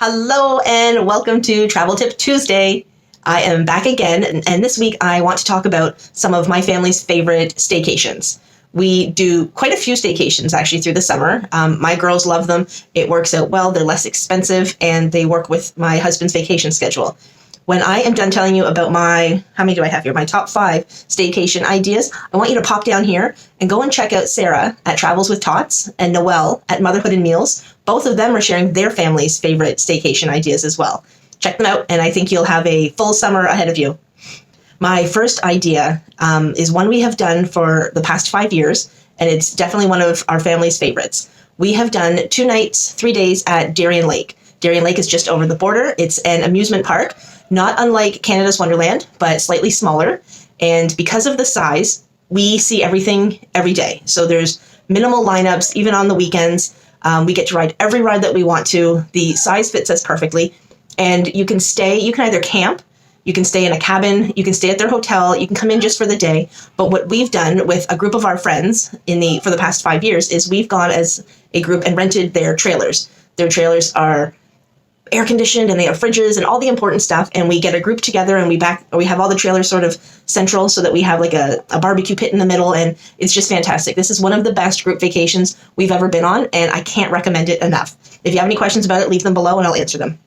Hello and welcome to Travel Tip Tuesday. I am back again, and this week I want to talk about some of my family's favorite staycations. We do quite a few staycations actually through the summer. My girls love them. It works out well. They're less expensive and they work with my husband's vacation schedule. When I am done telling you about how many do I have here? My top 5 staycation ideas, I want you to pop down here and go and check out Sarah at Travels with Tots and Noelle at Motherhood and Meals. Both of them are sharing their family's favorite staycation ideas as well. Check them out, and I think you'll have a full summer ahead of you. My first idea is one we have done for the past 5 years, and it's definitely one of our family's favorites. We have done 2 nights, 3 days at Darien Lake. Darien Lake is just over the border. It's an amusement park, not unlike Canada's Wonderland, but slightly smaller. And because of the size, we see everything every day. So there's minimal lineups, even on the weekends. We get to ride every ride that we want to. The size fits us perfectly. And you can either camp, you can stay in a cabin, you can stay at their hotel, you can come in just for the day. But what we've done with a group of our friends for the past 5 years is we've gone as a group and rented their trailers. Their trailers are air conditioned and they have fridges and all the important stuff, and we get a group together and we have all the trailers sort of central so that we have like a barbecue pit in the middle, and it's just fantastic. This is one of the best group vacations we've ever been on, and I can't recommend it enough. If you have any questions about it, leave them below and I'll answer them.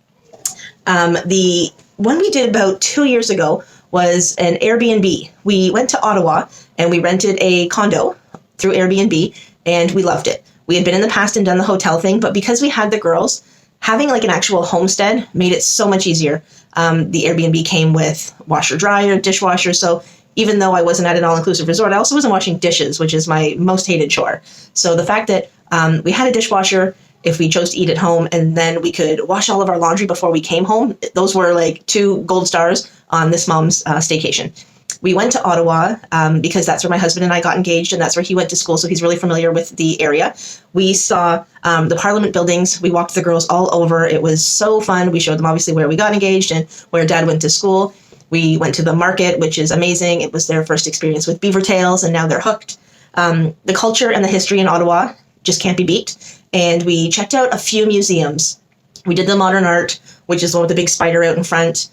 The one we did about 2 years ago was an Airbnb. We went to Ottawa and we rented a condo through Airbnb, and we loved it. We had been in the past and done the hotel thing, but because we had the girls, having like an actual homestead made it so much easier. The Airbnb came with washer, dryer, dishwasher. So even though I wasn't at an all-inclusive resort, I also wasn't washing dishes, which is my most hated chore. So the fact that we had a dishwasher if we chose to eat at home, and then we could wash all of our laundry before we came home, those were like 2 gold stars on this mom's staycation. We went to Ottawa because that's where my husband and I got engaged, and that's where he went to school, so he's really familiar with the area. We saw the Parliament buildings. We walked the girls all over. It was so fun. We showed them obviously where we got engaged and where Dad went to school. We went to the market, which is amazing. It was their first experience with beaver tails, and now they're hooked. The culture and the history in Ottawa just can't be beat. And we checked out a few museums. We did the modern art, which is the one with the big spider out in front.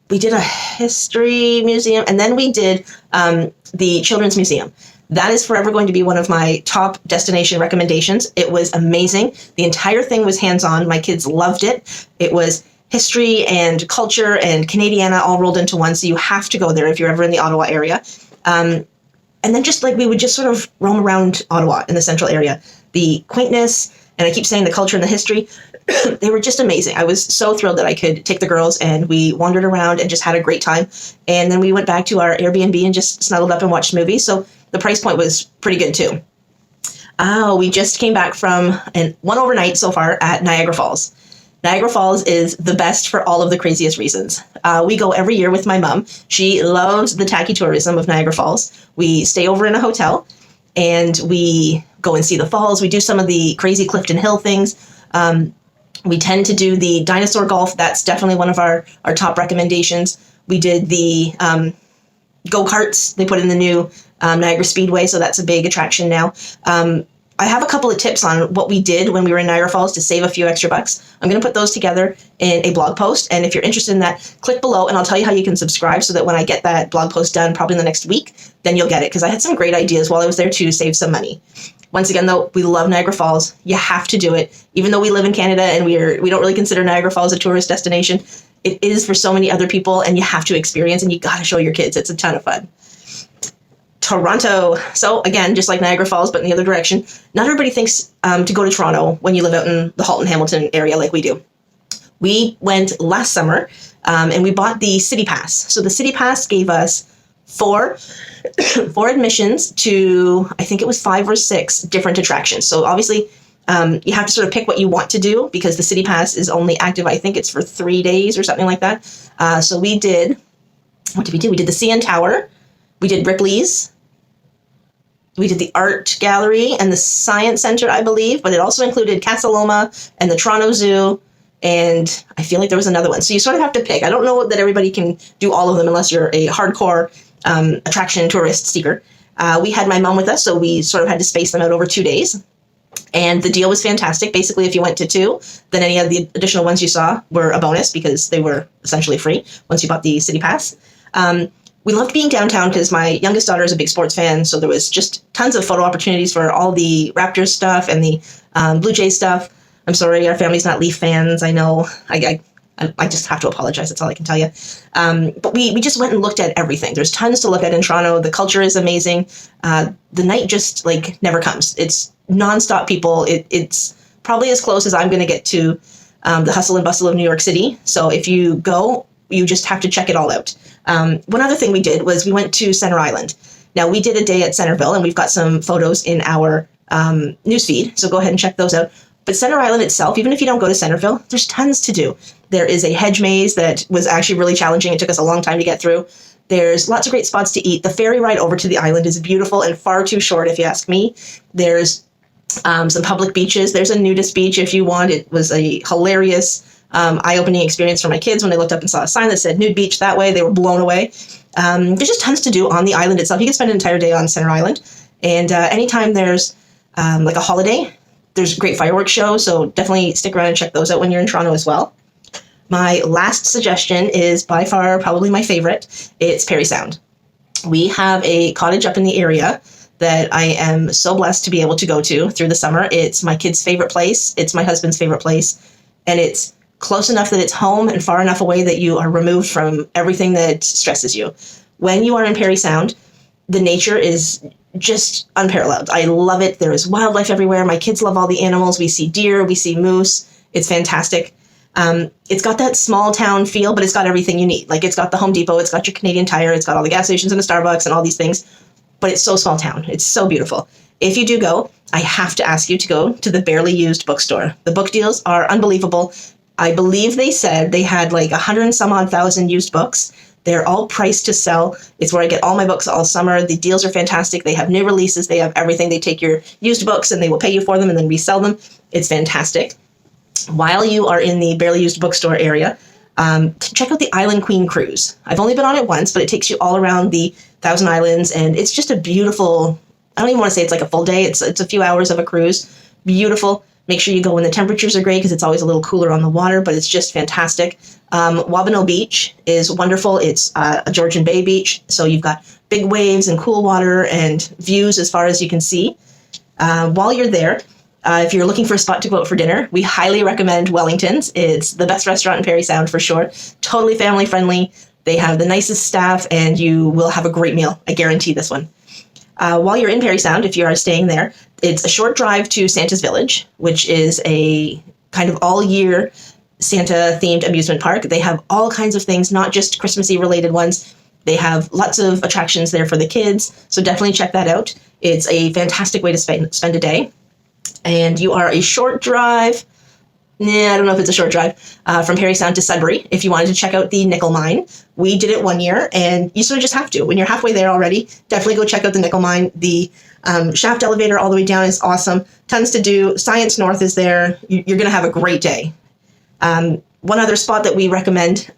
We did a history museum, and then we did the children's museum. That is forever going to be one of my top destination recommendations. It was amazing. The entire thing was hands-on. My kids loved it. It was history and culture and Canadiana all rolled into one, so you have to go there if you're ever in the Ottawa area. And then just like we would just sort of roam around Ottawa in the central area. The quaintness, and I keep saying the culture and the history, they were just amazing. I was so thrilled that I could take the girls, and we wandered around and just had a great time. And then we went back to our Airbnb and just snuggled up and watched movies. So the price point was pretty good too. We just came back from one overnight so far at Niagara Falls. Niagara Falls is the best for all of the craziest reasons. We go every year with my mom. She loves the tacky tourism of Niagara Falls. We stay over in a hotel and we go and see the falls. We do some of the crazy Clifton Hill things. We tend to do the dinosaur golf. That's definitely one of our top recommendations. We did the go-karts. They put in the new Niagara Speedway, so that's a big attraction now. I have a couple of tips on what we did when we were in Niagara Falls to save a few extra bucks. I'm going to put those together in a blog post, and if you're interested in that, click below and I'll tell you how you can subscribe so that when I get that blog post done, probably in the next week, then you'll get it, because I had some great ideas while I was there too to save some money. Once again, though, we love Niagara Falls. You have to do it. Even though we live in Canada and we don't really consider Niagara Falls a tourist destination, it is for so many other people, and you have to experience, and you got to show your kids. It's a ton of fun. Toronto. So again, just like Niagara Falls, but in the other direction, not everybody thinks to go to Toronto when you live out in the Halton Hamilton area like we do. We went last summer and we bought the City Pass. So the City Pass gave us four admissions to, I think it was 5 or 6 different attractions. So obviously you have to sort of pick what you want to do, because the City Pass is only active, I think it's for 3 days or something like that. So what did we do? We did the CN Tower. We did Ripley's. We did the Art Gallery and the Science Center, I believe, but it also included Casa Loma and the Toronto Zoo, and I feel like there was another one. So you sort of have to pick. I don't know that everybody can do all of them unless you're a hardcore attraction tourist seeker. We had my mom with us, so we sort of had to space them out over 2 days. And the deal was fantastic. Basically, if you went to two, then any of the additional ones you saw were a bonus because they were essentially free once you bought the city pass. We loved being downtown because my youngest daughter is a big sports fan, so there was just tons of photo opportunities for all the Raptors stuff and the Blue Jays stuff. I'm sorry, our family's not Leaf fans. I know. I just have to apologize. That's all I can tell you. But we just went and looked at everything. There's tons to look at in Toronto. The culture is amazing. The night just never comes. It's nonstop people. It's probably as close as I'm going to get to the hustle and bustle of New York City. So if you go, you just have to check it all out. One other thing we did was we went to Center Island. Now, we did a day at Centerville, and we've got some photos in our newsfeed, so go ahead and check those out. But Center Island itself, even if you don't go to Centerville, there's tons to do. There is a hedge maze that was actually really challenging. It took us a long time to get through. There's lots of great spots to eat. The ferry ride over to the island is beautiful and far too short, if you ask me. There's some public beaches. There's a nudist beach if you want. It was a hilarious eye-opening experience for my kids when they looked up and saw a sign that said nude beach that way. They were blown away. There's just tons to do on the island itself. You can spend an entire day on Center Island. And anytime there's a holiday, there's a great fireworks show. So definitely stick around and check those out when you're in Toronto as well. My last suggestion is by far probably my favorite. It's Parry Sound. We have a cottage up in the area that I am so blessed to be able to go to through the summer. It's my kids' favorite place. It's my husband's favorite place. And it's close enough that it's home and far enough away that you are removed from everything that stresses you. When you are in Parry Sound, the nature is just unparalleled. I love it. There is wildlife everywhere. My kids love all the animals. We see deer, we see moose. It's fantastic. It's got that small town feel, but it's got everything you need. It's got the Home Depot, it's got your Canadian Tire, it's got all the gas stations and the Starbucks and all these things. But it's so small town. It's so beautiful. If you do go, I have to ask you to go to the Barely Used bookstore. The book deals are unbelievable. I believe they said they had 100 and some odd thousand used books. They're all priced to sell. It's where I get all my books all summer. The deals are fantastic. They have new releases. They have everything. They take your used books and they will pay you for them and then resell them. It's fantastic. While you are in the Barely Used bookstore area, check out the Island Queen cruise. I've only been on it once, but it takes you all around the Thousand Islands, and it's just a beautiful, I don't even want to say it's a full day. It's a few hours of a cruise. Beautiful. Make sure you go when the temperatures are great because it's always a little cooler on the water, but it's just fantastic. Wabano Beach is wonderful. It's a Georgian Bay beach, so you've got big waves and cool water and views as far as you can see. While you're there, if you're looking for a spot to go out for dinner, we highly recommend Wellington's. It's the best restaurant in Parry Sound for sure. Totally family friendly. They have the nicest staff, and you will have a great meal. I guarantee this one. While you're in Parry Sound, if you are staying there, it's a short drive to Santa's Village, which is a kind of all-year Santa-themed amusement park. They have all kinds of things, not just Christmassy related ones. They have lots of attractions there for the kids, so definitely check that out. It's a fantastic way to spend a day. And you are a short drive, I don't know if it's a short drive, from Parry Sound to Sudbury. If you wanted to check out the nickel mine, we did it one year, and you sort of just have to. When you're halfway there already, definitely go check out the nickel mine. The shaft elevator all the way down is awesome. Tons to do. Science North is there. You're going to have a great day. One other spot that we recommend,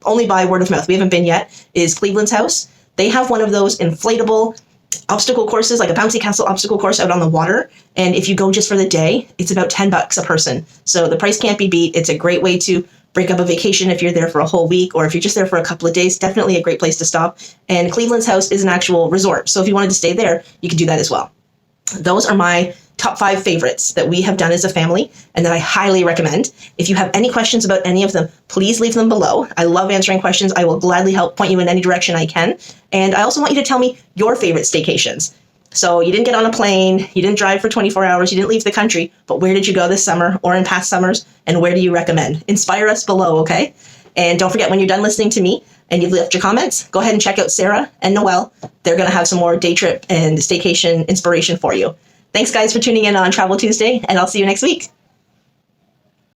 only by word of mouth, we haven't been yet, is Cleveland's House. They have one of those inflatable obstacle courses, like a bouncy castle obstacle course out on the water. And if you go just for the day, it's about $10 a person. So the price can't be beat. It's a great way to break up a vacation if you're there for a whole week, or if you're just there for a couple of days, definitely a great place to stop. And Cleveland's House is an actual resort. So if you wanted to stay there, you can do that as well. Those are my top 5 favorites that we have done as a family and that I highly recommend. If you have any questions about any of them, please leave them below. I love answering questions. I will gladly help point you in any direction I can. And I also want you to tell me your favorite staycations. So you didn't get on a plane, you didn't drive for 24 hours, you didn't leave the country, but where did you go this summer or in past summers, and where do you recommend? Inspire us below, okay? And don't forget, when you're done listening to me and you've left your comments, go ahead and check out Sarah and Noelle. They're going to have some more day trip and staycation inspiration for you. Thanks, guys, for tuning in on Travel Tuesday, and I'll see you next week.